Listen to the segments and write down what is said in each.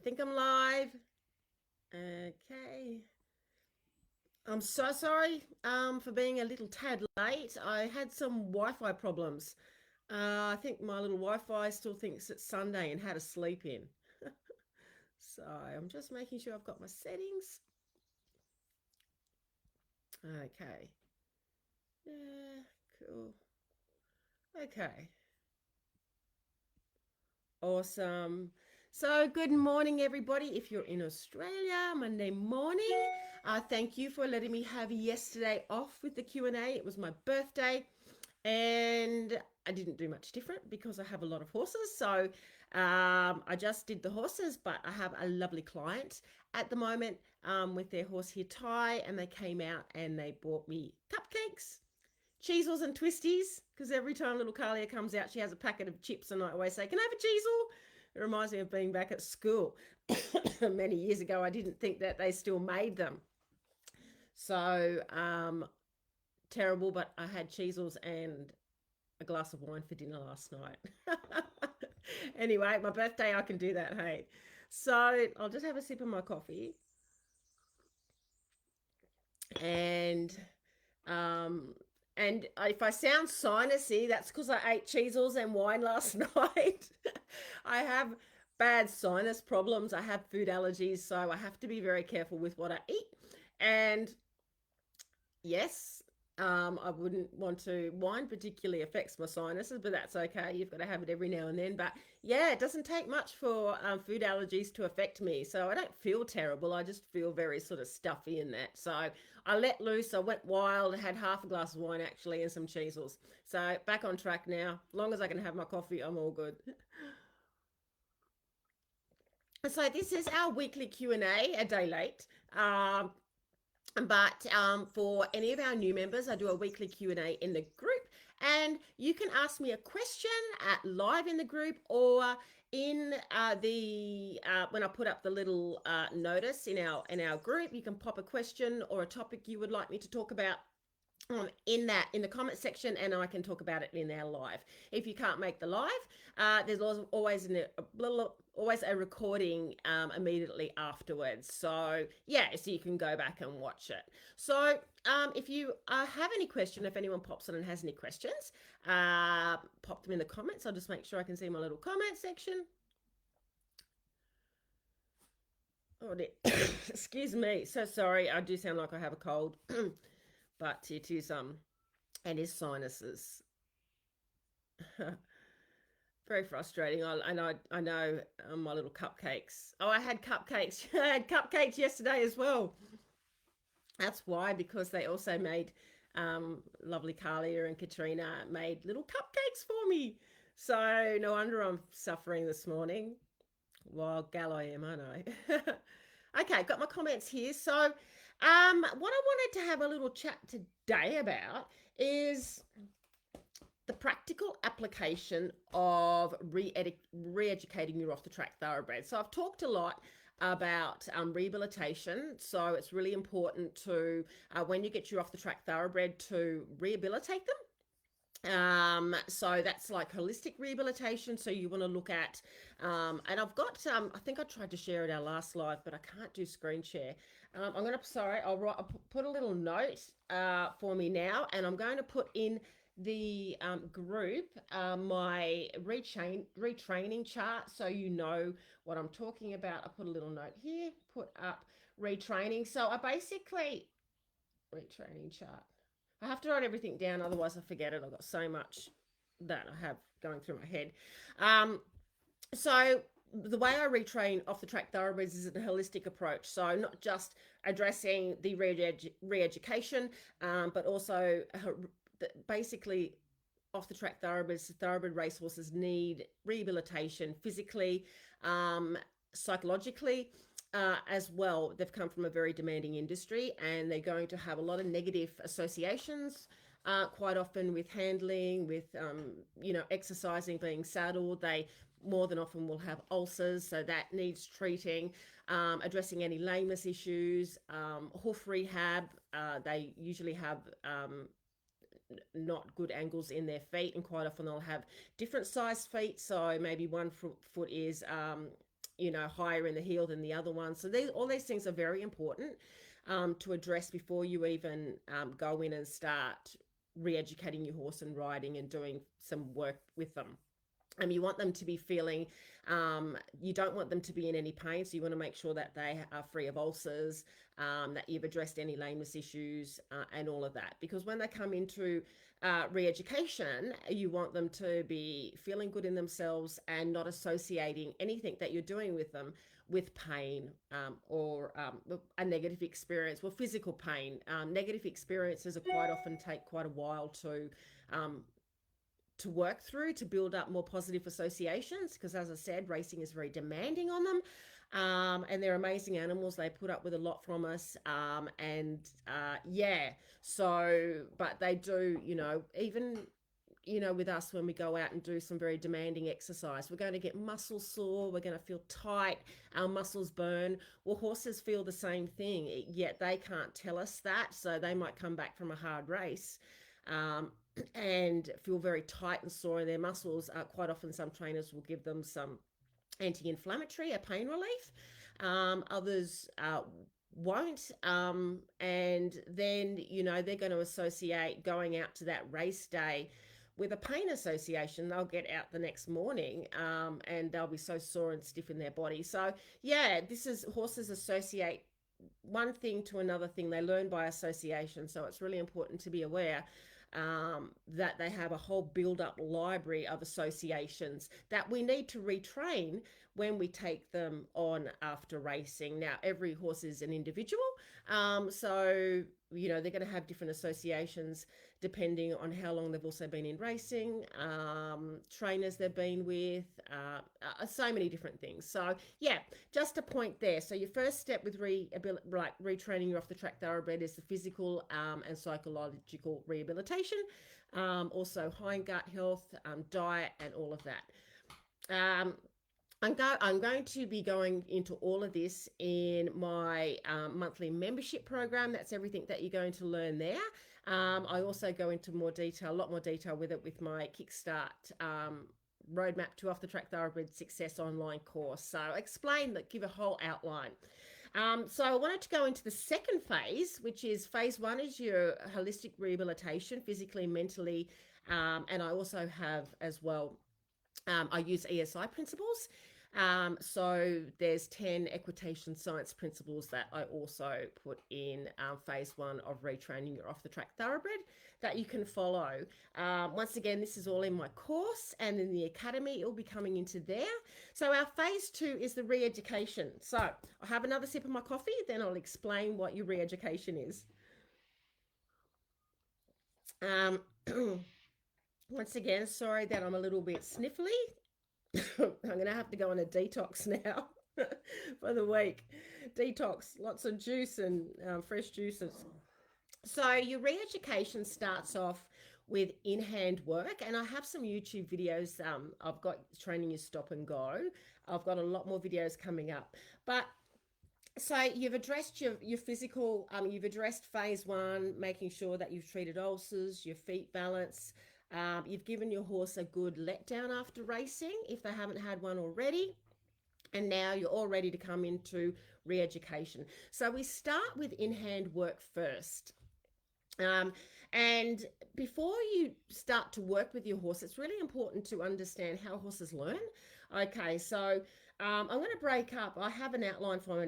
think I'm live. Okay. I'm so sorry for being a little tad late. I had some Wi-Fi problems. I think my little Wi-Fi still thinks it's Sunday and had a sleep in. So I'm just making sure I've got my settings. Okay. Yeah, cool. Okay. Awesome. So, good morning, everybody. If you're in Australia, Monday morning, thank you for letting me have yesterday off with the Q&A. It was my birthday, and I didn't do much different because I have a lot of horses. So, I just did the horses, but I have a lovely client at the moment with their horse here, Ty, and they came out and they bought me cupcakes, cheesels and twisties, because every time little Carlia comes out, she has a packet of chips, and I always say, "Can I have a cheesel?" It reminds me of being back at school many years ago. I didn't think that they still made them. So terrible, but I had cheesels and a glass of wine for dinner last night. Anyway, my birthday, I can do that. Hey, so I'll just have a sip of my coffee, and um, and if I sound sinusy, that's because I ate cheesels and wine last night. I have bad sinus problems. I have food allergies, so I have to be very careful with what I eat. And yes, I wouldn't want to. Wine particularly affects my sinuses, but that's okay. You've got to have it every now and then. But yeah, it doesn't take much for food allergies to affect me. So I don't feel terrible. I just feel very sort of stuffy in that. So I let loose. I went wild. Had half a glass of wine actually and some cheesels. So back on track now. As long as I can have my coffee, I'm all good. So this is our weekly Q&A, a day late. But for any of our new members, I do a weekly Q&A in the group, and you can ask me a question at live in the group, or in the when I put up the little notice in our group. You can pop a question or a topic you would like me to talk about in the comment section, and I can talk about it in our live. If you can't make the live, there's always a recording immediately afterwards. So yeah, so you can go back and watch it. So if you have any question, if anyone pops in and has any questions, pop them in the comments. I'll just make sure I can see my little comment section. Oh, excuse me. So sorry. I do sound like I have a cold, but it is sinuses. Very frustrating. I know my little cupcakes. Oh, I had cupcakes. I had cupcakes yesterday as well. That's why, because they also made lovely Carlia and Katrina made little cupcakes for me. So no wonder I'm suffering this morning. Wild gal I am, aren't I? Okay, got my comments here. So what I wanted to have a little chat today about is the practical application of re-educating your off the track thoroughbred. So I've talked a lot about rehabilitation. So it's really important to, when you get your off the track thoroughbred, to rehabilitate them. So that's like holistic rehabilitation. So you want to look at, and I've got, I think I tried to share it our last live, but I can't do screen share. I'll put a little note for me now, and I'm going to put in the group my retraining chart, so you know what I'm talking about. I put a little note here, put up retraining. So I basically, retraining chart. I have to write everything down, otherwise I forget it. I've got so much that I have going through my head. So the way I retrain off the track thoroughbreds is a holistic approach. So not just addressing the re-education, but also basically off the track thoroughbred racehorses need rehabilitation physically, psychologically, as well. They've come from a very demanding industry, and they're going to have a lot of negative associations quite often with handling, with exercising, being saddled. They more than often will have ulcers, so that needs treating. Addressing any lameness issues, hoof rehab. They usually have not good angles in their feet, and quite often they'll have different size feet. So maybe one foot is higher in the heel than the other one. So all these things are very important to address before you even go in and start re-educating your horse and riding and doing some work with them. You want them to be feeling, you don't want them to be in any pain. So you want to make sure that they are free of ulcers, that you've addressed any lameness issues and all of that. Because when they come into re-education, you want them to be feeling good in themselves and not associating anything that you're doing with them with pain or a negative experience. Well, physical pain. Negative experiences are quite often take quite a while to work through, to build up more positive associations, because as I said, racing is very demanding on them, and they're amazing animals. They put up with a lot from us, but they do, even with us, when we go out and do some very demanding exercise, we're going to get muscle sore, we're going to feel tight, our muscles burn. Well, horses feel the same thing, yet they can't tell us that. So they might come back from a hard race and feel very tight and sore in their muscles. Quite often some trainers will give them some anti-inflammatory, a pain relief. Others won't, and then they're going to associate going out to that race day with a pain association. They'll get out the next morning and they'll be so sore and stiff in their body. So horses associate one thing to another thing. They learn by association. So it's really important to be aware that they have a whole build-up library of associations that we need to retrain when we take them on after racing. Now, every horse is an individual, so they're going to have different associations depending on how long they've also been in racing, trainers they've been with, so many different things. So just a point there. So your first step with retraining your off-the-track thoroughbred is the physical and psychological rehabilitation, also hind gut health, diet, and all of that. I'm going to be going into all of this in my monthly membership program. That's everything that you're going to learn there. I also go into a lot more detail with it with my KICKSTART roadmap to Off The Track Thoroughbred Success online course. So give a whole outline. So I wanted to go into the second phase, which is phase 1 is your holistic rehabilitation, physically, mentally, and I also have as well, I use ESI principles. So there's 10 Equitation Science Principles that I also put in phase 1 of retraining your Off The Track Thoroughbred that you can follow. Once again, this is all in my course, and in the academy it will be coming into there. So our phase 2 is the re-education. So I'll have another sip of my coffee, then I'll explain what your re-education is. Once again, sorry that I'm a little bit sniffly. I'm going to have to go on a detox now for the week. Detox, lots of juice and fresh juices. So your re-education starts off with in-hand work, and I have some YouTube videos. I've got training you stop and go. I've got a lot more videos coming up. But so you've addressed your physical, you've addressed phase 1, making sure that you've treated ulcers, your feet balance. You've given your horse a good letdown after racing if they haven't had one already. And now you're all ready to come into re-education. So we start with in-hand work first. And before you start to work with your horse, it's really important to understand how horses learn. Okay, so I'm going to break up. I have an outline for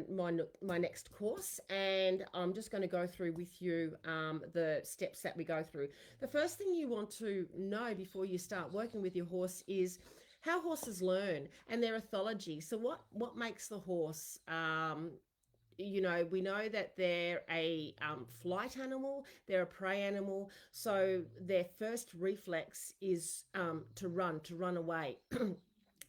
my next course, and I'm just going to go through with you the steps that we go through. The first thing you want to know before you start working with your horse is how horses learn and their ethology. So what makes the horse we know that they're a flight animal, they're a prey animal, so their first reflex is to run away.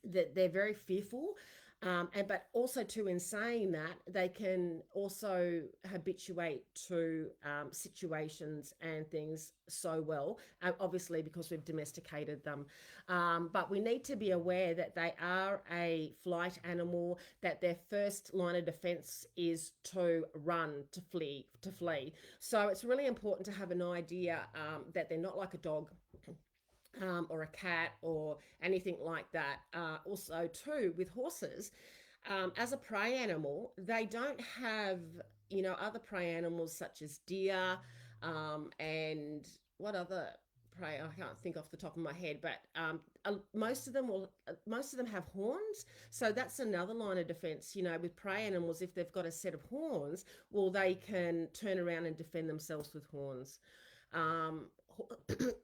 That they're very fearful, but also too, in saying that, they can also habituate to situations and things so well, obviously because we've domesticated them. But we need to be aware that they are a flight animal, that their first line of defense is to run, to flee. So it's really important to have an idea that they're not like a dog, or a cat or anything like that. Also too, with horses, As a prey animal, they don't have, you know, other prey animals such as deer, and what other prey? I can't think off the top of my head, but most of them have horns. So that's another line of defense. You know, with prey animals, if they've got a set of horns, well, they can turn around and defend themselves with horns. Um,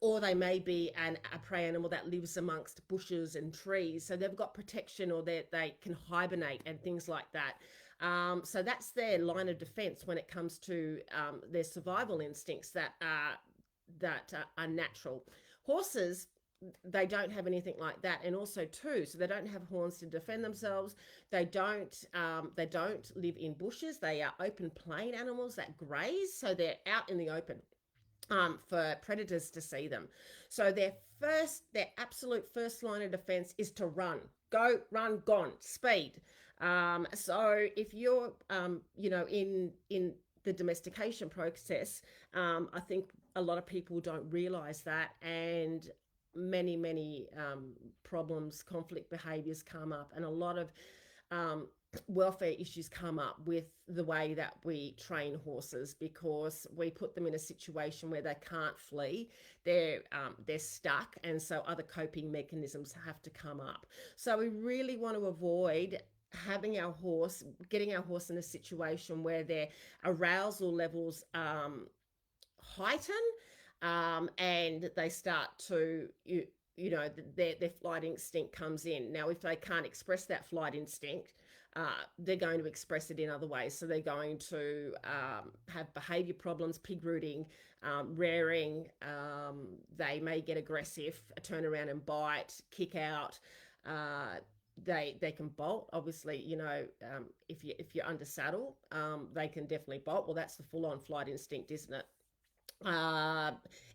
or they may be a prey animal that lives amongst bushes and trees, so they've got protection, or they can hibernate and things like that. So that's their line of defense when it comes to their survival instincts that are natural. Horses, they don't have anything like that, and also too, so they don't have horns to defend themselves. They don't live in bushes. They are open plain animals that graze, so they're out in the open for predators to see them. So their absolute first line of defense is to run, go, run, gone, speed. So if you're, in the domestication process, I think a lot of people don't realize that, and many problems, conflict behaviors come up, and a lot of welfare issues come up with the way that we train horses, because we put them in a situation where they can't flee. They're stuck, and so other coping mechanisms have to come up. So we really want to avoid getting our horse in a situation where their arousal levels heighten, and they start to their flight instinct comes in. Now, if they can't express that flight instinct, they're going to express it in other ways. So they're going to have behavior problems, pig rooting, rearing. They may get aggressive, turn around and bite, kick out. They can bolt. Obviously, if you're under saddle, they can definitely bolt. Well, that's the full-on flight instinct, isn't it?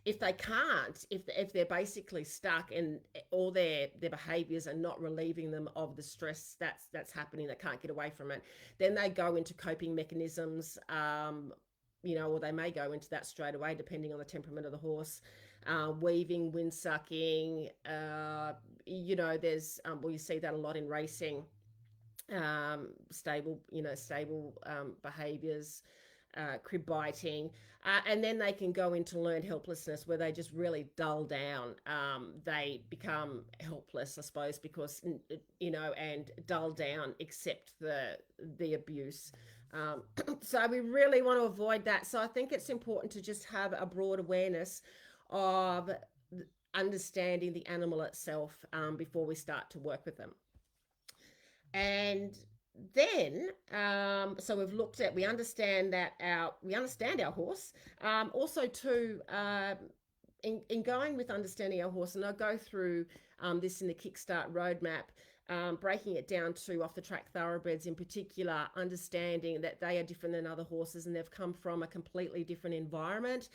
If they can't, if they're basically stuck, and all their behaviors are not relieving them of the stress that's happening, they can't get away from it, then they go into coping mechanisms, or they may go into that straight away, depending on the temperament of the horse. Weaving, wind sucking, there's you see that a lot in racing. Stable behaviors, crib biting, and then they can go into learned helplessness, where they just really dull down. They become helpless, I suppose, because and dull down, accept the abuse. So we really want to avoid that. So I think it's important to just have a broad awareness of understanding the animal itself before we start to work with them. And then so we understand our horse. Also too, in going with understanding our horse, and I'll go through this in the Kickstart roadmap, breaking it down to Off The Track Thoroughbreds in particular, understanding that they are different than other horses, and they've come from a completely different environment.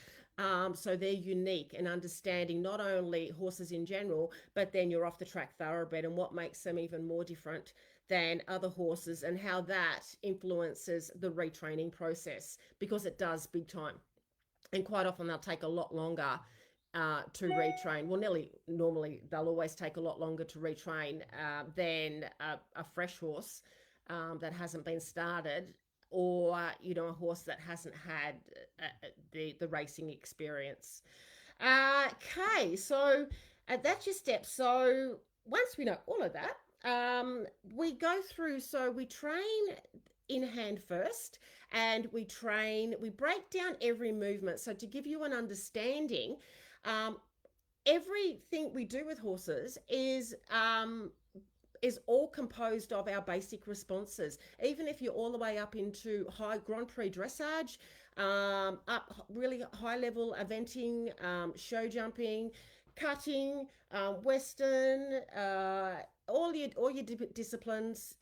So they're unique, and understanding not only horses in general, but then your Off The Track Thoroughbred, and what makes them even more different than other horses, and how that influences the retraining process, because it does, big time. And quite often they'll take a lot longer to retrain. Well, normally they'll always take a lot longer to retrain than a fresh horse that hasn't been started, or a horse that hasn't had the racing experience. Okay, so that's your steps. So once we know all of that, we go through, so we train in hand first, and we break down every movement. So to give you an understanding, everything we do with horses is all composed of our basic responses. Even if you're all the way up into high Grand Prix dressage, up really high level eventing, show jumping, cutting, Western, all your disciplines,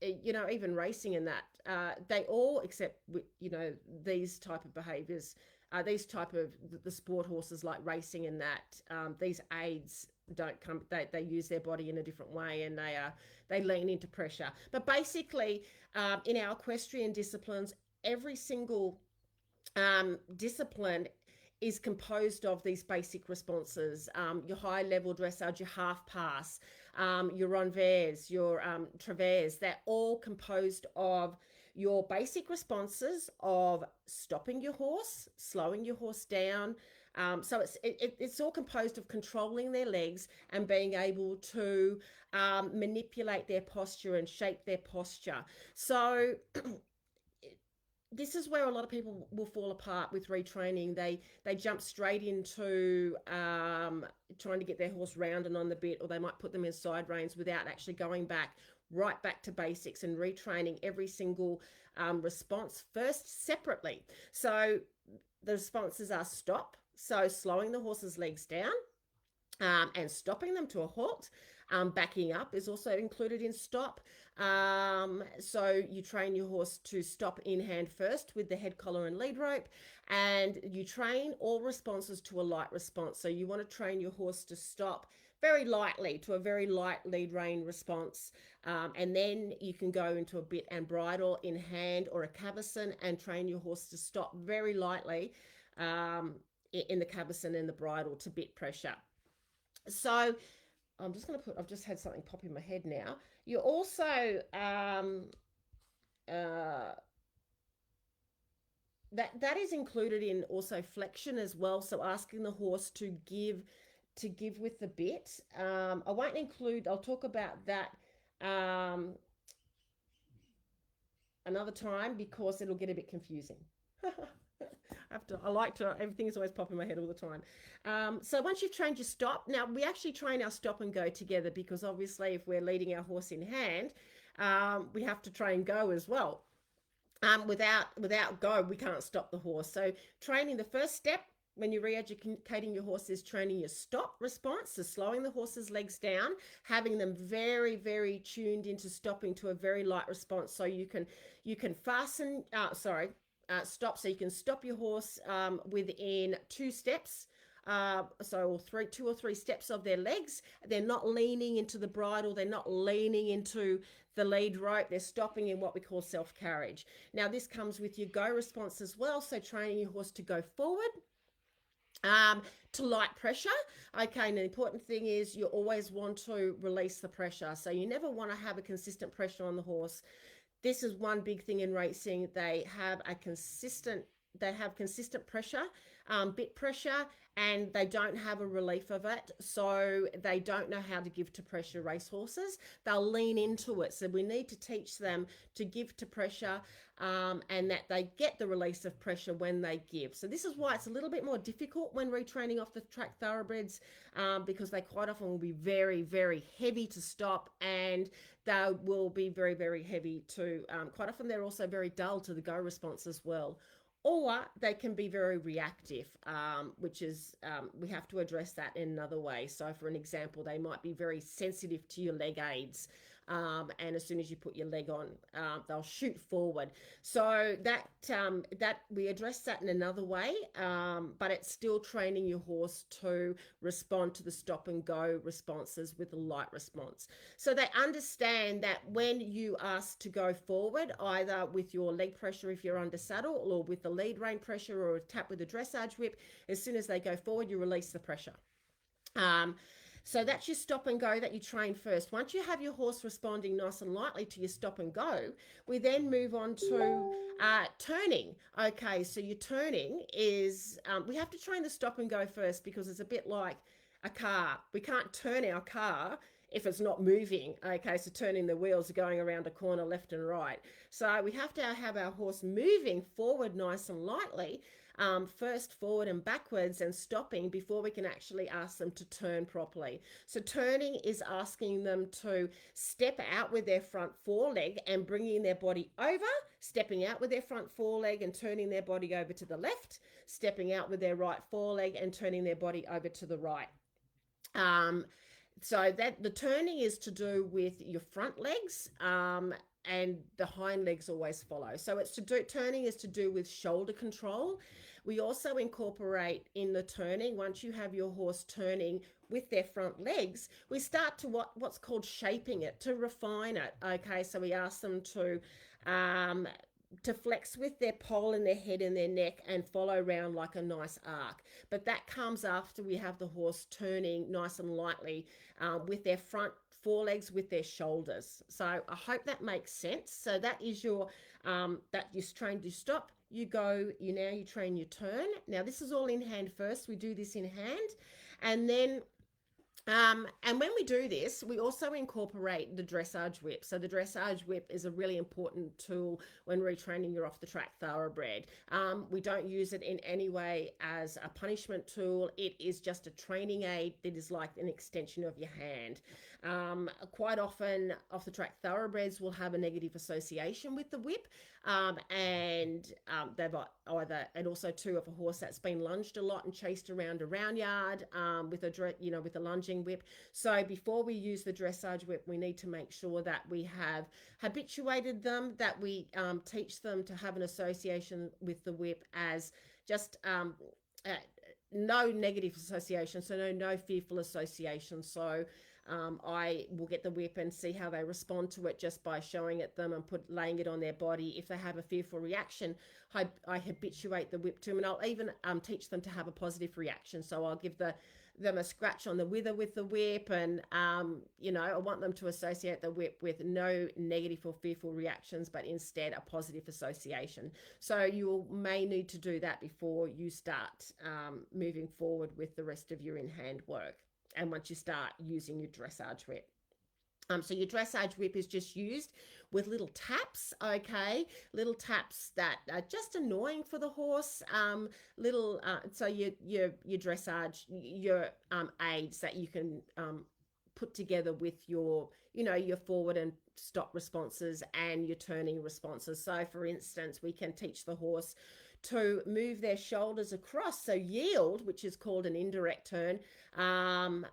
even racing and that, they all, except these type of behaviors, these type of the sport horses like racing and that, these aids don't come. They use their body in a different way, and they lean into pressure. But basically, in our equestrian disciplines, every single discipline is composed of these basic responses. Your high level dressage, your half pass, your renvers, your travers, they're all composed of your basic responses of stopping your horse, slowing your horse down. So it's all composed of controlling their legs and being able to manipulate their posture and shape their posture. So this is where a lot of people will fall apart with retraining. They jump straight into trying to get their horse round and on the bit, or they might put them in side reins without actually going right back to basics and retraining every single response first separately. So the responses are stop, so slowing the horse's legs down and stopping them to a halt. Backing up is also included in stop. So you train your horse to stop in hand first with the head collar and lead rope, and you train all responses to a light response. So you want to train your horse to stop very lightly to a very light lead rein response, and then you can go into a bit and bridle in hand or a cavesson and train your horse to stop very lightly in the cavesson and the bridle to bit pressure. So I'm just going to I've just had something pop in my head now. You also, that is included in also flexion as well. So asking the horse to give with the bit. I won't include, I'll talk about that another time because it'll get a bit confusing. Everything's always popping in my head all the time. So once you've trained your stop, now we actually train our stop and go together, because obviously if we're leading our horse in hand, we have to train go as well. Without go, we can't stop the horse. So training, the first step when you're re-educating your horse is training your stop response, so slowing the horse's legs down, having them very, very tuned into stopping to a very light response. So you can fasten, stop, so you can stop your horse within 2 steps. So 2 or 3 steps of their legs. They're not leaning into the bridle. They're not leaning into the lead rope. They're stopping in what we call self-carriage. Now this comes with your go response as well. So training your horse to go forward, to light pressure. Okay, and the important thing is you always want to release the pressure. So you never want to have a consistent pressure on the horse. This is one big thing in racing. They have consistent pressure, bit pressure, and they don't have a relief of it. So they don't know how to give to pressure racehorses. They'll lean into it. So we need to teach them to give to pressure, and that they get the release of pressure when they give. So this is why it's a little bit more difficult when retraining off the track thoroughbreds, because they quite often will be very, very heavy to stop, and they will be very, very heavy to, quite often they're also very dull to the go response as well. Or they can be very reactive, which is, we have to address that in another way. So for an example, they might be very sensitive to your leg aids. And as soon as you put your leg on, they'll shoot forward. So that we address that in another way, but it's still training your horse to respond to the stop and go responses with a light response. So they understand that when you ask to go forward, either with your leg pressure if you're under saddle, or with the lead rein pressure, or a tap with a dressage whip, as soon as they go forward, you release the pressure. So that's your stop and go that you train first. Once you have your horse responding nice and lightly to your stop and go, we then move on to turning. Okay, so your turning is, we have to train the stop and go first, because it's a bit like a car. We can't turn our car if it's not moving. Okay, so turning the wheels, going around a corner left and right. So we have to have our horse moving forward nice and lightly, first forward and backwards, and stopping before we can actually ask them to turn properly. So turning is asking them to step out with their front foreleg and bringing their body over, stepping out with their front foreleg and turning their body over to the left, stepping out with their right foreleg and turning their body over to the right. So that the turning is to do with your front legs, and the hind legs always follow. So turning is to do with shoulder control. We also incorporate in the turning, once you have your horse turning with their front legs, we start to what's called shaping it, to refine it. Okay, so we ask them to to flex with their pole and their head and their neck and follow around like a nice arc. But that comes after we have the horse turning nice and lightly with their front forelegs with their shoulders. So I hope that makes sense. So that is your that you train to stop, you go, you train your turn. Now this is all in hand first. We do this in hand, and then and when we do this, we also incorporate the dressage whip. So the dressage whip is a really important tool when retraining your off the track thoroughbred. We don't use it in any way as a punishment tool. It is just a training aid that is like an extension of your hand. Quite often, off the track thoroughbreds will have a negative association with the whip, and they've either, and also too, if a horse that's been lunged a lot and chased around a round yard with a lunging whip. So before we use the dressage whip, we need to make sure that we have habituated them, that we teach them to have an association with the whip as just no negative association, so no fearful association. So I will get the whip and see how they respond to it just by showing it them and laying it on their body. If they have a fearful reaction, I habituate the whip to them, and I'll even teach them to have a positive reaction. So I'll give them a scratch on the wither with the whip, and I want them to associate the whip with no negative or fearful reactions, but instead a positive association. So you may need to do that before you start moving forward with the rest of your in-hand work, and once you start using your dressage whip. So your dressage whip is just used with little taps, okay? Little taps that are just annoying for the horse. So your dressage, your aids that you can put together with your forward and stop responses and your turning responses. So for instance, we can teach the horse to move their shoulders across, so yield, which is called an indirect turn.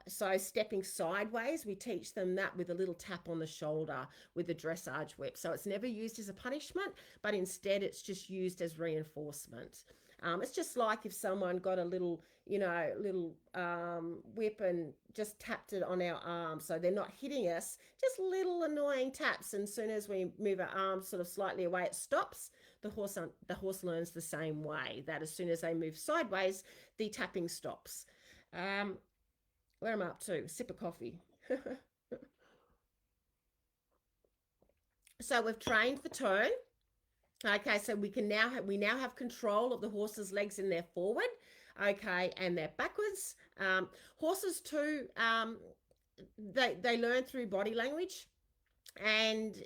So stepping sideways, we teach them that with a little tap on the shoulder with the dressage whip. So it's never used as a punishment, but instead it's just used as reinforcement. It's just like if someone got a little whip and just tapped it on our arm, so they're not hitting us, just little annoying taps, and as soon as we move our arm sort of slightly away, it stops. The horse learns the same way, that as soon as they move sideways, the tapping stops. Where am I up to? Sip of coffee. So we've trained the turn. Okay, so we now have control of the horse's legs in their forward, okay, and their backwards. Horses too, they learn through body language, and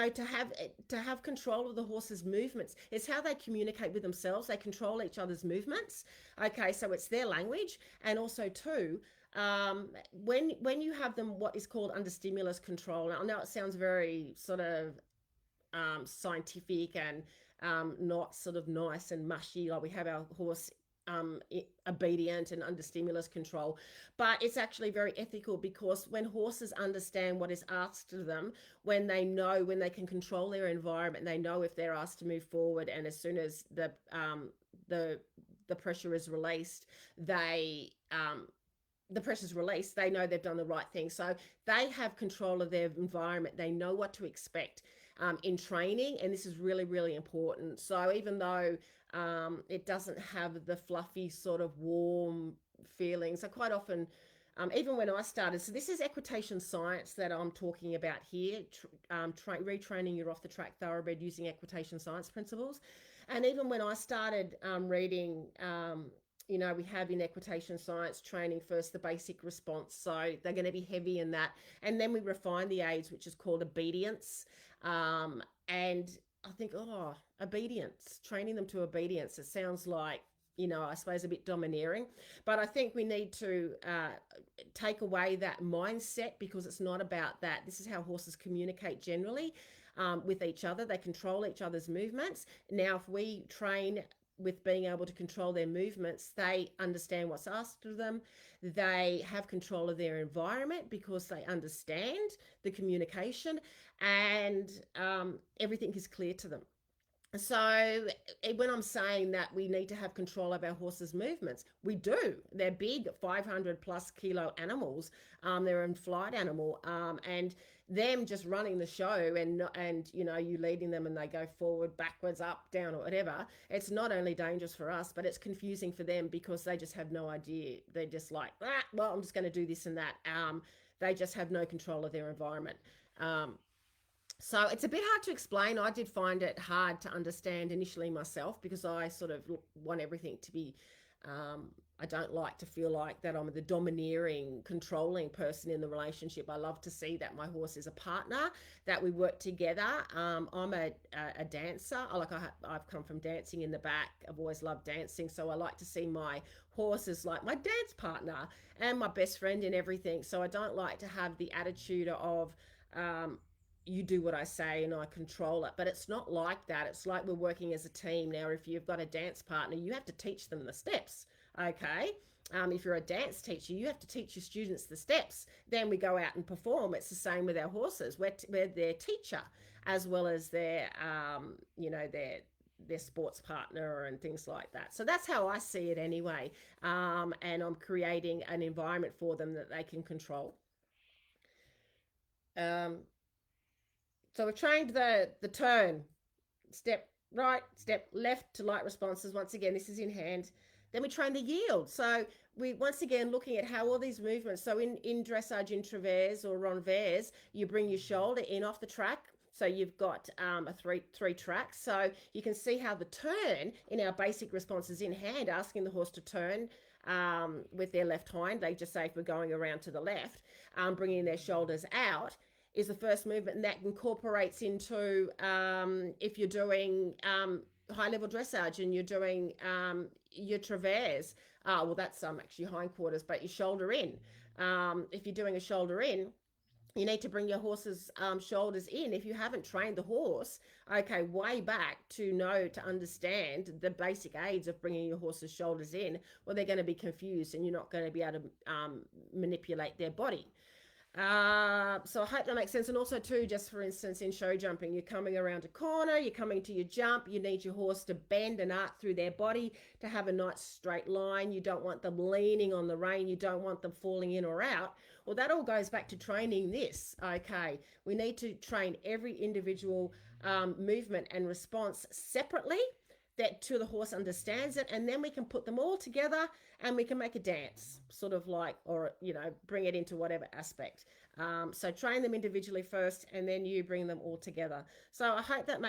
to have control of the horse's movements. It's how they communicate with themselves. They control each other's movements. Okay, so it's their language. And also too, when you have them what is called under stimulus control. Now I know it sounds very sort of scientific and not sort of nice and mushy, like we have our horse obedient and under stimulus control, but it's actually very ethical, because when horses understand what is asked of them, when they can control their environment, they know if they're asked to move forward, and as soon as the pressure is released, they know they've done the right thing. So they have control of their environment. They know what to expect in training, and this is really, really important. So even though it doesn't have the fluffy sort of warm feelings, so quite often, even when I started, so this is equitation science that I'm talking about here, retraining your off the track thoroughbred using equitation science principles. And even when I started reading, we have in equitation science training first the basic response, so they're going to be heavy in that, and then we refine the aids, which is called obedience. And I think, obedience, training them to obedience, it sounds like, I suppose a bit domineering, but I think we need to take away that mindset, because it's not about that. This is how horses communicate generally with each other. They control each other's movements. Now, if we train with being able to control their movements, they understand what's asked of them. They have control of their environment because they understand the communication, and everything is clear to them. So when I'm saying that we need to have control of our horses' movements, we do. They're big, 500 plus kilo animals. They're in flight animal, and them just running the show, and you know, you leading them and they go forward, backwards, up, down, or whatever. It's not only dangerous for us, but it's confusing for them because they just have no idea. They're just like, well, I'm just going to do this and that. They just have no control of their environment. So it's a bit hard to explain. I did find it hard to understand initially myself because I sort of want everything to be, I don't like to feel like that I'm the domineering, controlling person in the relationship. I love to see that my horse is a partner, that we work together. I'm a dancer. I've come from dancing in the back. I've always loved dancing. So I like to see my horse as like my dance partner and my best friend in everything. So I don't like to have the attitude of, you do what I say and I control it. But it's not like that. It's like we're working as a team. Now, if you've got a dance partner, you have to teach them the steps. Okay. If you're a dance teacher, you have to teach your students the steps. Then we go out and perform. It's the same with our horses. We're their teacher as well as their, their sports partner and things like that. So that's how I see it anyway. And I'm creating an environment for them that they can control. Um, So we've trained the turn, step right, step left to light responses. Once again, this is in hand. Then we train the yield. So we once again looking at how all these movements. So in dressage, in travers or renvers, you bring your shoulder in off the track. So you've got a three tracks. So you can see how the turn in our basic responses in hand, asking the horse to turn with their left hind. They just say if we're going around to the left, bringing their shoulders out is the first movement, and that incorporates into if you're doing high level dressage and you're doing your travers. Well, that's actually hindquarters, but your shoulder in. If you're doing a shoulder in, you need to bring your horse's shoulders in. If you haven't trained the horse, okay, way back to understand the basic aids of bringing your horse's shoulders in, well, they're going to be confused and you're not going to be able to manipulate their body. So I hope that makes sense. And also too, just for instance, in show jumping, you're coming around a corner, you're coming to your jump, you need your horse to bend and arc through their body to have a nice straight line. You don't want them leaning on the rein. You don't want them falling in or out. Well, that all goes back to training this. Okay, we need to train every individual movement and response separately, that to the horse understands it, and then we can put them all together and we can make a dance, sort of like, or bring it into whatever aspect. So train them individually first, and then you bring them all together. So I hope that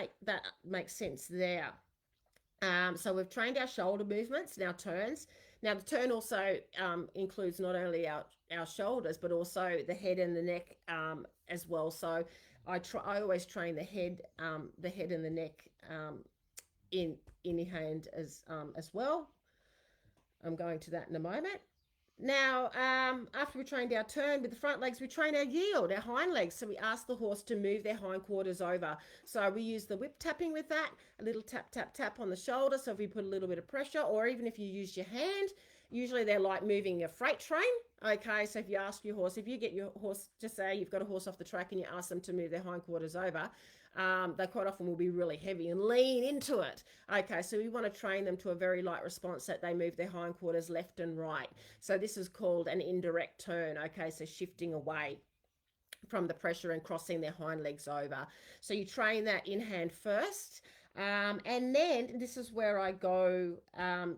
makes sense there. So we've trained our shoulder movements, now turns. Now the turn also includes not only our shoulders, but also the head and the neck as well. So I always train the head and the neck in hand as well. I'm going to that in a moment. Now, after we trained our turn with the front legs, we train our yield, our hind legs. So we ask the horse to move their hindquarters over. So we use the whip tapping with that, a little tap, tap, tap on the shoulder. So if you put a little bit of pressure, or even if you use your hand, usually they're like moving a freight train. Okay, so if you ask your horse, if you get your horse, just say you've got a horse off the track and you ask them to move their hindquarters over, they quite often will be really heavy and lean into it. Okay, so we want to train them to a very light response that they move their hindquarters left and right. So this is called an indirect turn. Okay, so shifting away from the pressure and crossing their hind legs over. So you train that in hand first. And then this is where I go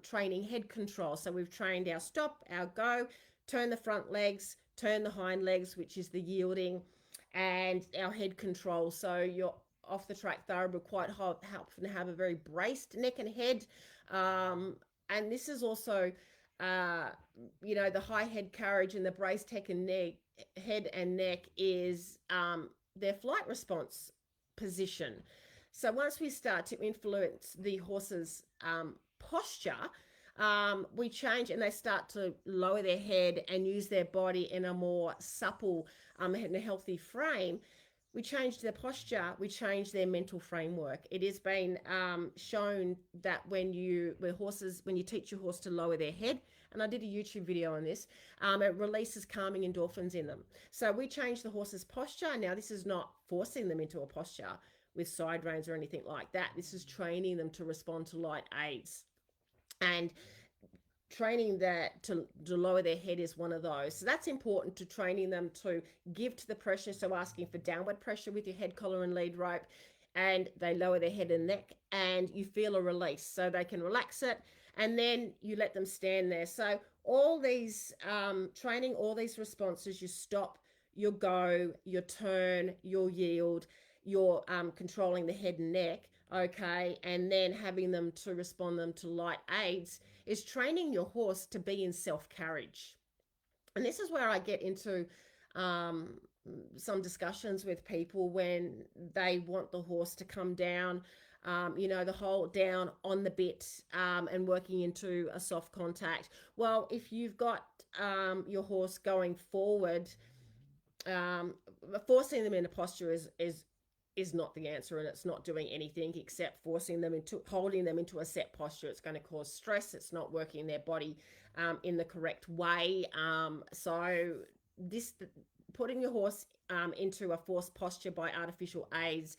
training head control. So we've trained our stop, our go, turn the front legs, turn the hind legs, which is the yielding, and our head control. So you're off the track thoroughbred quite helpful to have a very braced neck and head. And this is also, the high head carriage and the braced head and neck is their flight response position. So once we start to influence the horse's posture, we change and they start to lower their head and use their body in a more supple and a healthy frame. We change their posture, we change their mental framework. It has been shown that when you teach your horse to lower their head, and I did a YouTube video on this, it releases calming endorphins in them. So we change the horse's posture. Now, this is not forcing them into a posture. with side reins or anything like that. This is training them to respond to light aids. And training that to lower their head is one of those. So that's important, to training them to give to the pressure. So asking for downward pressure with your head collar and lead rope, and they lower their head and neck, and you feel a release so they can relax it, and then you let them stand there. So all these training, all these responses, you stop, you go, your turn, your yield, you're controlling the head and neck, okay, and then having them to respond them to light aids, is training your horse to be in self-carriage. And this is where I get into some discussions with people when they want the horse to come down, the whole down on the bit, and working into a soft contact. Well, if you've got your horse going forward, forcing them into posture is not the answer, and it's not doing anything except holding them into a set posture. It's going to cause stress. It's not working their body in the correct way. So putting your horse into a forced posture by artificial aids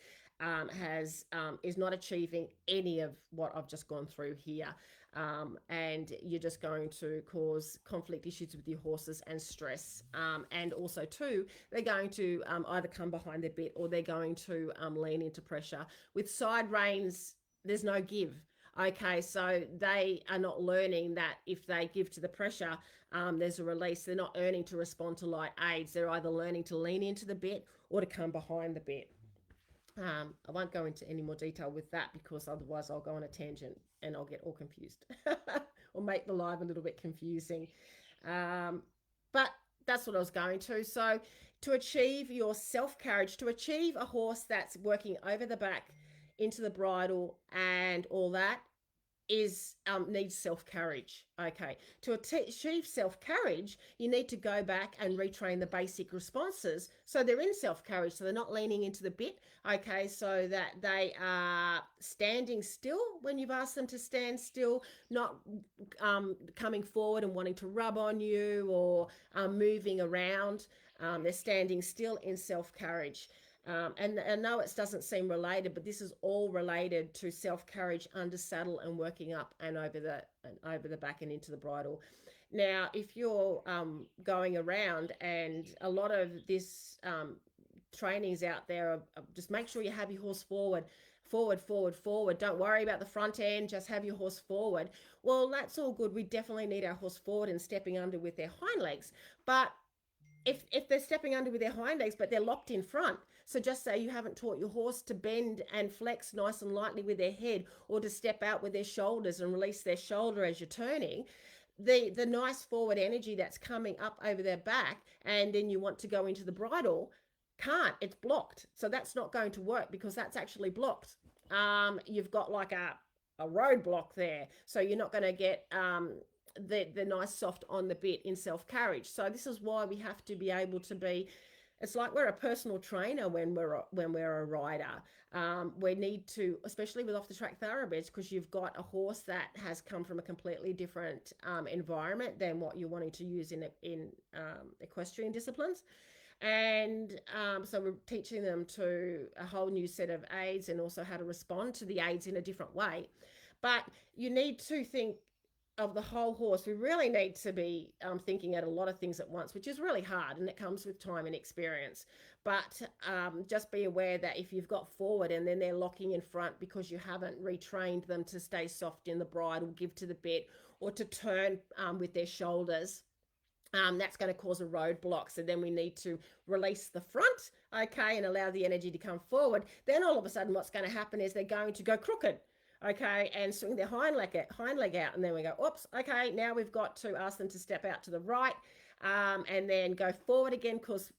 is not achieving any of what I've just gone through here. And you're just going to cause conflict issues with your horses and stress. And also too, they're going to either come behind the bit, or they're going to lean into pressure. With side reins, there's no give. Okay, so they are not learning that if they give to the pressure, there's a release. They're not learning to respond to light aids. They're either learning to lean into the bit or to come behind the bit. I won't go into any more detail with that, because otherwise I'll go on a tangent and I'll get all confused or make the live a little bit confusing. But that's what I was going to. So to achieve your self-carriage, to achieve a horse that's working over the back, into the bridle and all that, needs self-carriage. Okay, to achieve self-carriage, you need to go back and retrain the basic responses so they're in self-carriage, so they're not leaning into the bit, okay, so that they are standing still when you've asked them to stand still, not coming forward and wanting to rub on you, or moving around. They're standing still in self-carriage. And I know it doesn't seem related, but this is all related to self-carriage under saddle and working up and over the back and into the bridle. Now, if you're going around, and a lot of this trainings out there are just make sure you have your horse forward. Don't worry about the front end, just have your horse forward. Well, that's all good. We definitely need our horse forward and stepping under with their hind legs. But if they're stepping under with their hind legs, but they're locked in front, so just say you haven't taught your horse to bend and flex nice and lightly with their head, or to step out with their shoulders and release their shoulder as you're turning, the nice forward energy that's coming up over their back, and then you want to go into the bridle, it's blocked. So that's not going to work, because that's actually blocked. You've got like a roadblock there, so you're not going to get the nice soft on the bit in self-carriage. So this is why we have to be able to be, it's like we're a personal trainer when we're a rider. We need to, especially with Off The Track Thoroughbreds, because you've got a horse that has come from a completely different environment than what you're wanting to use in equestrian disciplines. And so we're teaching them to a whole new set of aids, and also how to respond to the aids in a different way. But you need to think of the whole horse. We really need to be thinking at a lot of things at once, which is really hard, and it comes with time and experience. But just be aware that if you've got forward and then they're locking in front because you haven't retrained them to stay soft in the bridle, give to the bit, or to turn with their shoulders, that's going to cause a roadblock. So then we need to release the front, okay, and allow the energy to come forward. Then all of a sudden what's going to happen is they're going to go crooked, okay, and swing their hind leg out, and then we go, oops, okay, now we've got to ask them to step out to the right, and then go forward again, because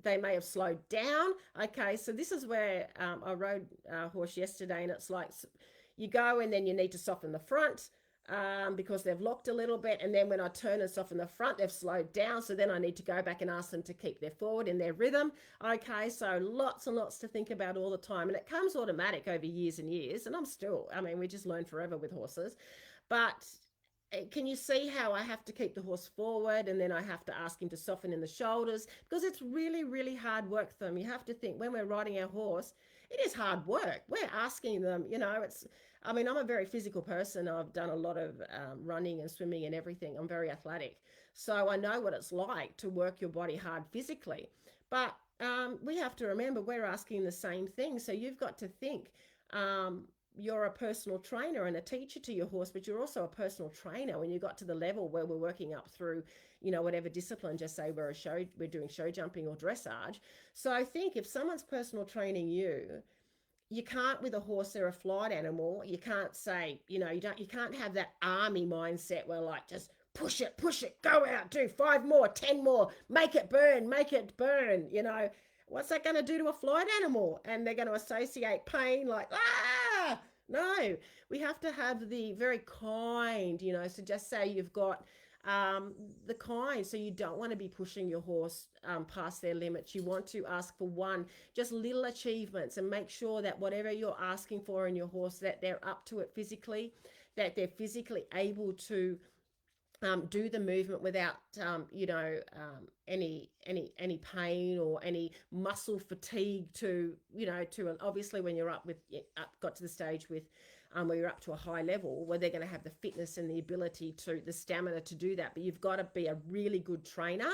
they may have slowed down. Okay, so this is where I rode a horse yesterday, and it's like you go and then you need to soften the front, because they've locked a little bit, and then when I turn and soften the front, they've slowed down, so then I need to go back and ask them to keep their forward in their rhythm. Okay, so lots and lots to think about all the time, and it comes automatic over years and years, and we just learn forever with horses. But can you see how I have to keep the horse forward, and then I have to ask him to soften in the shoulders, because it's really, really hard work for them. You have to think, when we're riding our horse, it is hard work. We're asking them, I mean, I'm a very physical person. I've done a lot of running and swimming and everything. I'm very athletic. So I know what it's like to work your body hard physically. But we have to remember we're asking the same thing. So you've got to think, you're a personal trainer and a teacher to your horse, but you're also a personal trainer when you got to the level where we're working up through, whatever discipline. Just say we're doing show jumping or dressage. So I think if someone's personal training you, you can't, with a horse, they're a flight animal. You can't say, you can't have that army mindset where, like, just push it, go out, do 5 more, 10 more, make it burn. What's that going to do to a flight animal? And they're going to associate pain, like, ah. No, we have to have the very kind, so just say you've got the kind, so you don't want to be pushing your horse past their limits. You want to ask for just little achievements, and make sure that whatever you're asking for in your horse, that they're up to it physically, that they're physically able to do the movement without any pain or any muscle fatigue to obviously, when you're got to the stage with where you're up to a high level, where they're going to have the fitness and the ability the stamina to do that. But you've got to be a really good trainer.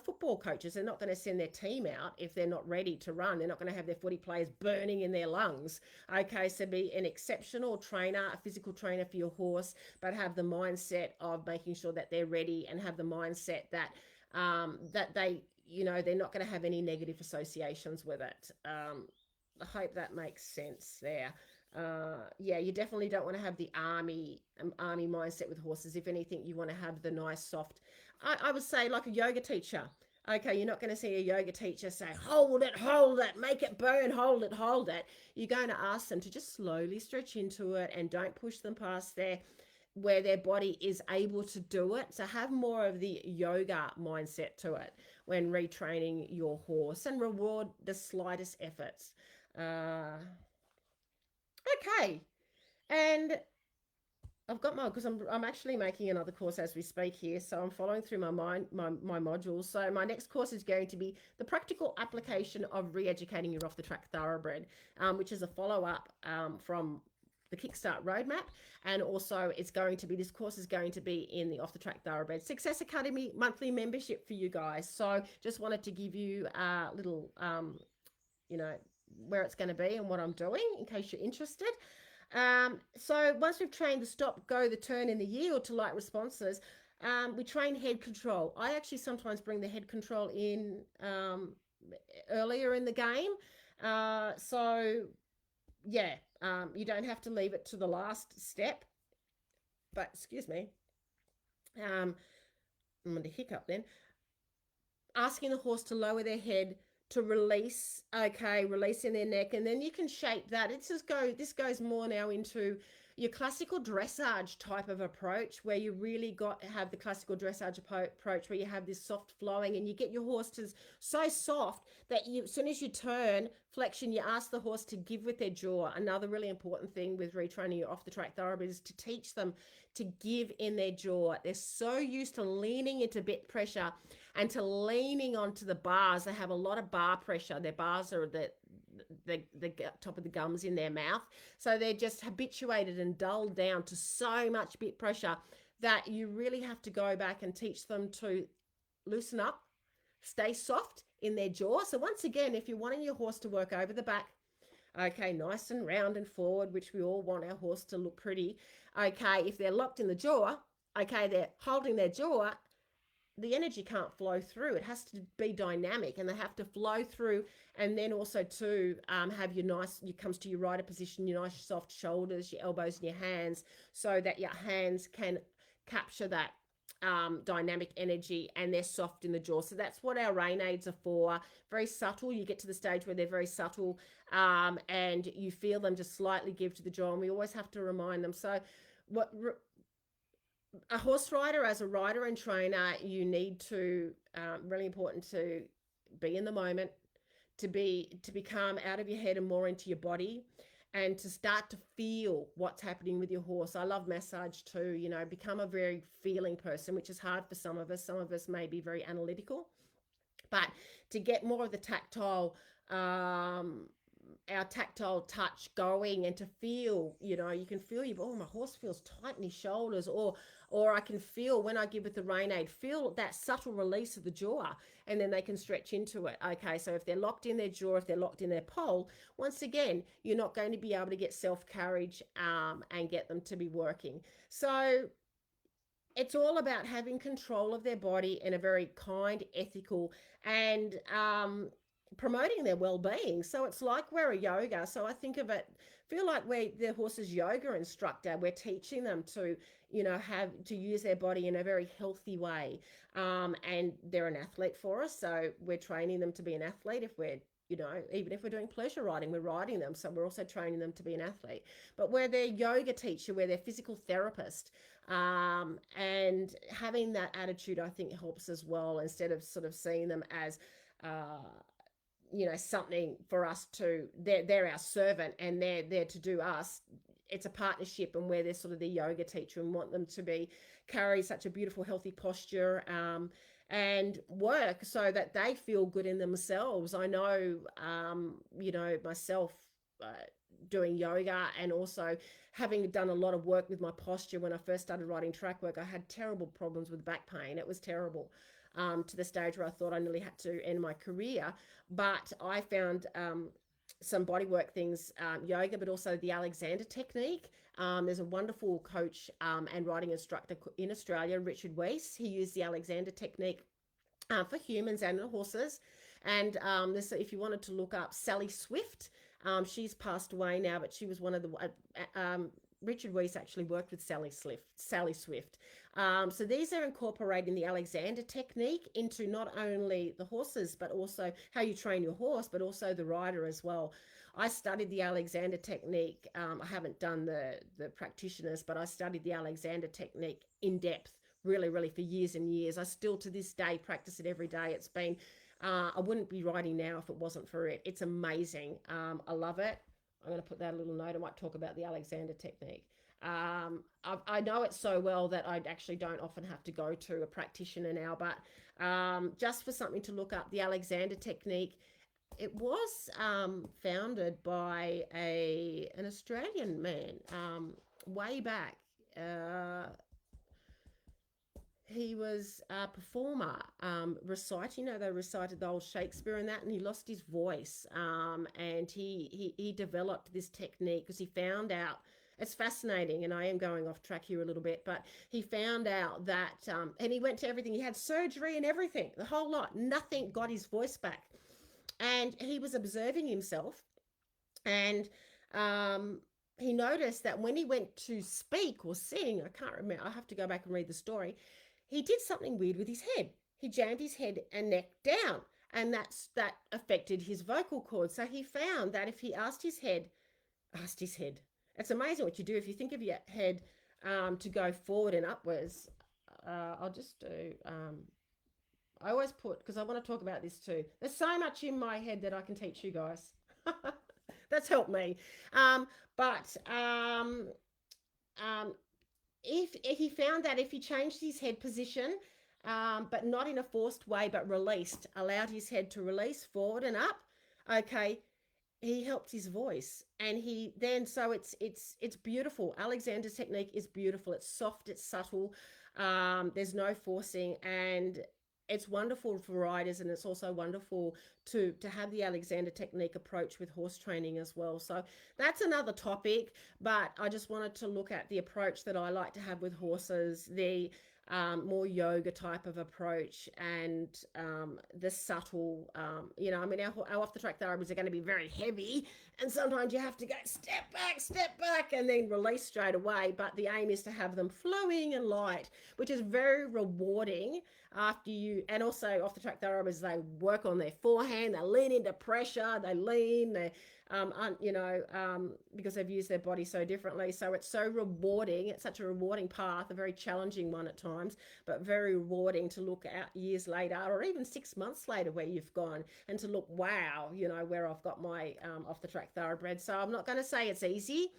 Football coaches, they're not going to send their team out if they're not ready to run. They're not going to have their footy players burning in their lungs. Okay, so be an exceptional trainer, a physical trainer for your horse, but have the mindset of making sure that they're ready, and have the mindset that that they're not going to have any negative associations with it. I hope that makes sense there. You definitely don't want to have the army mindset with horses. If anything, you want to have the nice, soft. I would say, like a yoga teacher. Okay, you're not going to see a yoga teacher say, hold it, make it burn, hold it. You're going to ask them to just slowly stretch into it, and don't push them past where their body is able to do it. So have more of the yoga mindset to it when retraining your horse, and reward the slightest efforts. Okay, and I've got because I'm actually making another course as we speak here, so I'm following through my modules. So my next course is going to be the practical application of re-educating your off the track thoroughbred, which is a follow-up from the Kickstart roadmap. And also this course is going to be in the Off the Track Thoroughbred Success Academy monthly membership for you guys. So just wanted to give you a little where it's going to be and what I'm doing, in case you're interested. So once we've trained the stop, go, the turn, and the yield to light responses, we train head control. I actually sometimes bring the head control in earlier in the game. You don't have to leave it to the last step. But excuse me, I'm going to hiccup then. Asking the horse to lower their head, to release, releasing their neck, and then you can shape that. This goes more now into your classical dressage type of approach, where you really got to have the classical dressage approach, where you have this soft flowing, and you get your horse to so soft that as soon as you turn flexion, you ask the horse to give with their jaw. Another really important thing with retraining your off the track thoroughbred is to teach them to give in their jaw. They're so used to leaning into bit pressure and to leaning onto the bars. They have a lot of bar pressure. Their bars are the top of the gums in their mouth. So they're just habituated and dulled down to so much bit pressure that you really have to go back and teach them to loosen up, stay soft in their jaw. So once again, if you're wanting your horse to work over the back, nice and round and forward, which we all want our horse to look pretty. If they're locked in the jaw, they're holding their jaw, the energy can't flow through. It has to be dynamic, and they have to flow through. And then also to have comes to your rider position, your nice soft shoulders, your elbows, and your hands, so that your hands can capture that dynamic energy, and they're soft in the jaw. So that's what our rain aids are for. Very subtle. You get to the stage where they're very subtle, and you feel them just slightly give to the jaw, and we always have to remind them. So a horse rider, as a rider and trainer, you need to really important to be in the moment, to be calm, out of your head and more into your body, and to start to feel what's happening with your horse. I love massage too, you know, become a very feeling person, which is hard for some of us. Some of us may be very analytical, but to get more of the tactile, our tactile touch going, and to feel, you know, you can feel my horse feels tight in his shoulders, or I can feel when I give with the rein aid, feel that subtle release of the jaw, and then they can stretch into it. Okay, so if they're locked in their jaw, if they're locked in their pole, once again, you're not going to be able to get self-carriage and get them to be working. So it's all about having control of their body in a very kind, ethical, and promoting their well-being. So it's like we're a yoga. So I think of it, feel like we're the horse's yoga instructor. We're teaching them to, you know, have to use their body in a very healthy way. And they're an athlete for us. So we're training them to be an athlete. If we're, you know, even if we're doing pleasure riding, we're riding them. So we're also training them to be an athlete. But we're their yoga teacher, we're their physical therapist. And having that attitude, I think, helps as well, instead of sort of seeing them as, you know, something for us to, they're our servant and they're there to do us. It's a partnership, and we're their sort of the yoga teacher, and want them to carry such a beautiful, healthy posture, and work so that they feel good in themselves. I know, you know, myself, doing yoga, and also having done a lot of work with my posture. When I first started riding track work, I had terrible problems with back pain. It was terrible, to the stage where I thought I nearly had to end my career. But I found some bodywork things, yoga, but also the Alexander technique. There's a wonderful coach and riding instructor in Australia, Richard Weiss. He used the Alexander technique for humans and horses. And this, if you wanted to look up Sally Swift, she's passed away now, but she was one of the Richard Weiss actually worked with Sally Swift. So these are incorporating the Alexander technique into not only the horses, but also how you train your horse, but also the rider as well. I studied the Alexander technique. I haven't done the practitioners, but I studied the Alexander technique in depth, really for years and years. I still to this day practice it every day. It's been, I wouldn't be riding now if it wasn't for it. It's amazing. I love it. I'm going to put that a little note. I might talk about the Alexander technique. I know it so well that I actually don't often have to go to a practitioner now, but just for something to look up, the Alexander technique, it was founded by an Australian man way back. He was a performer, reciting, you know, they recited the old Shakespeare and that, and he lost his voice. And he developed this technique because he found out, it's fascinating, and I am going off track here a little bit, but he found out that, and he went to everything, he had surgery and everything, the whole lot, nothing got his voice back. And he was observing himself, and he noticed that when he went to speak or sing, I can't remember, I have to go back and read the story, he did something weird with his head. He jammed his head and neck down, and that affected his vocal cords. So he found that if he asked his head, it's amazing what you do if you think of your head to go forward and upwards. I'll just do, I always put, because I want to talk about this too. There's so much in my head that I can teach you guys. That's helped me. If he found that if he changed his head position, but not in a forced way, but released, allowed his head to release forward and up, okay, he helped his voice. And he then, so it's beautiful. Alexander's technique is beautiful. It's soft, it's subtle. There's no forcing, and it's wonderful for riders, and it's also wonderful to have the Alexander technique approach with horse training as well. So that's another topic, but I just wanted to look at the approach that I like to have with horses, the more yoga type of approach, and the subtle, you know, I mean, our Off The Track Thoroughbreds are going to be very heavy, and sometimes you have to go step back, and then release straight away. But the aim is to have them flowing and light, which is very rewarding after you, and also Off The Track Thoroughbreds, they work on their forehand, they lean into pressure, they lean, because they've used their body so differently. So it's so rewarding. It's such a rewarding path, a very challenging one at times, but very rewarding to look at years later or even 6 months later where you've gone and to look, wow, where I've got my off the track thoroughbred. So I'm not going to say it's easy.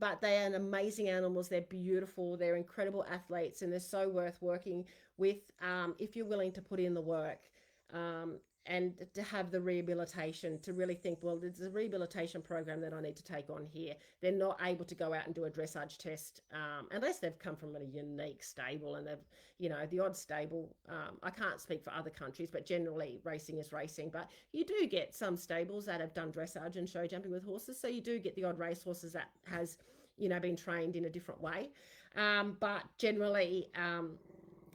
But they are amazing animals. They're beautiful. They're incredible athletes, and they're so worth working with if you're willing to put in the work and to have the rehabilitation, to really think, well, there's a rehabilitation program that I need to take on here. They're not able to go out and do a dressage test unless they've come from a unique stable and they've, the odd stable. I can't speak for other countries, but generally racing is racing. But you do get some stables that have done dressage and show jumping with horses. So you do get the odd racehorses that has, been trained in a different way. But generally,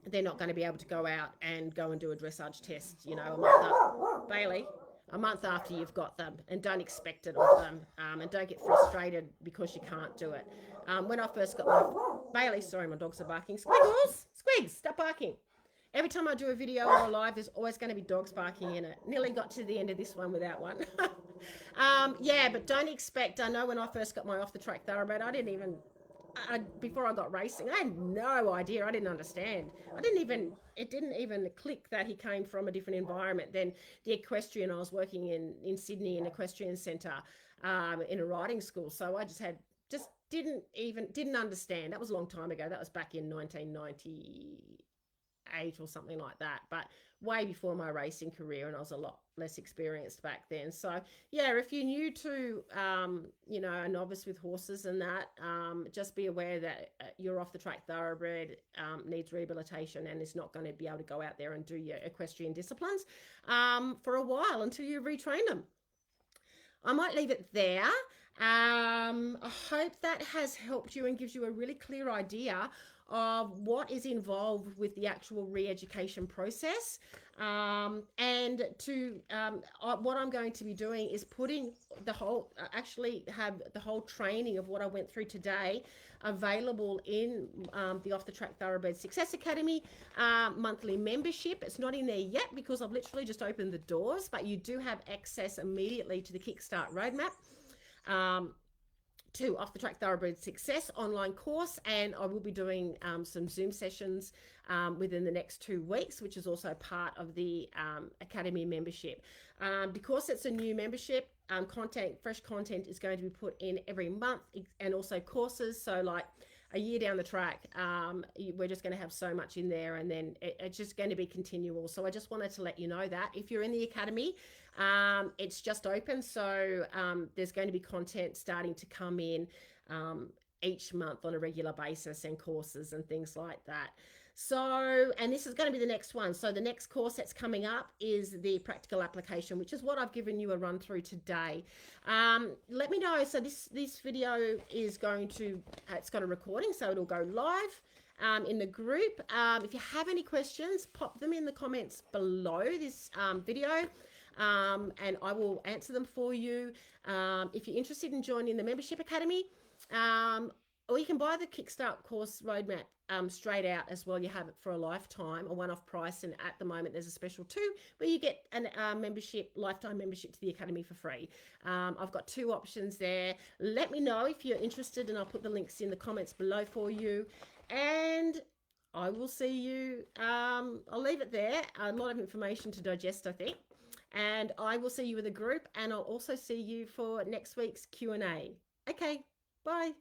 they're not going to be able to go out and do a dressage test, a month after, Bailey, a month after you've got them, and don't expect it of them, and don't get frustrated because you can't do it. When I first got my, Bailey, sorry, my dogs are barking. Squigs, stop barking. Every time I do a video or a live, there's always going to be dogs barking in it. Nearly got to the end of this one without one. But don't expect, I know when I first got my off the track thoroughbred, before I got racing, I had no idea. I didn't understand. It didn't even click that he came from a different environment than the equestrian. I was working in Sydney in Equestrian Centre in a riding school. So I didn't understand. That was a long time ago. That was back in 1998 or something like that. But way before my racing career, and I was a lot less experienced back then. So yeah, if you're new to a novice with horses and that, just be aware that your off the track thoroughbred needs rehabilitation and is not going to be able to go out there and do your equestrian disciplines for a while until you retrain them. I might leave it there. I hope that has helped you and gives you a really clear idea of what is involved with the actual re-education process. What I'm going to be doing is putting the whole, have the whole training of what I went through today available in the Off the Track Thoroughbred Success Academy monthly membership. It's not in there yet because I've literally just opened the doors, but you do have access immediately to the Kickstart roadmap. To Off the Track Thoroughbred Success online course, and I will be doing some Zoom sessions within the next 2 weeks, which is also part of the Academy membership. Because it's a new membership, fresh content is going to be put in every month, and also courses. So like a year down the track, we're just going to have so much in there, and then it's just going to be continual. So I just wanted to let you know that if you're in the Academy, it's just open. So there's going to be content starting to come in each month on a regular basis, and courses and things like that. So, and this is going to be the next one. So the next course that's coming up is the practical application, which is what I've given you a run through today. Let me know. So this video is going to, it's got a recording, so it'll go live in the group. If you have any questions, pop them in the comments below this video. And I will answer them for you. If you're interested in joining the Membership Academy, or you can buy the Kickstart course roadmap straight out as well. You have it for a lifetime, a one-off price, and at the moment there's a special too, where you get a lifetime membership to the Academy for free. I've got 2 options there. Let me know if you're interested, and I'll put the links in the comments below for you. And I will see you. I'll leave it there. A lot of information to digest, I think. And I will see you in the group, and I'll also see you for next week's Q&A. Okay, bye.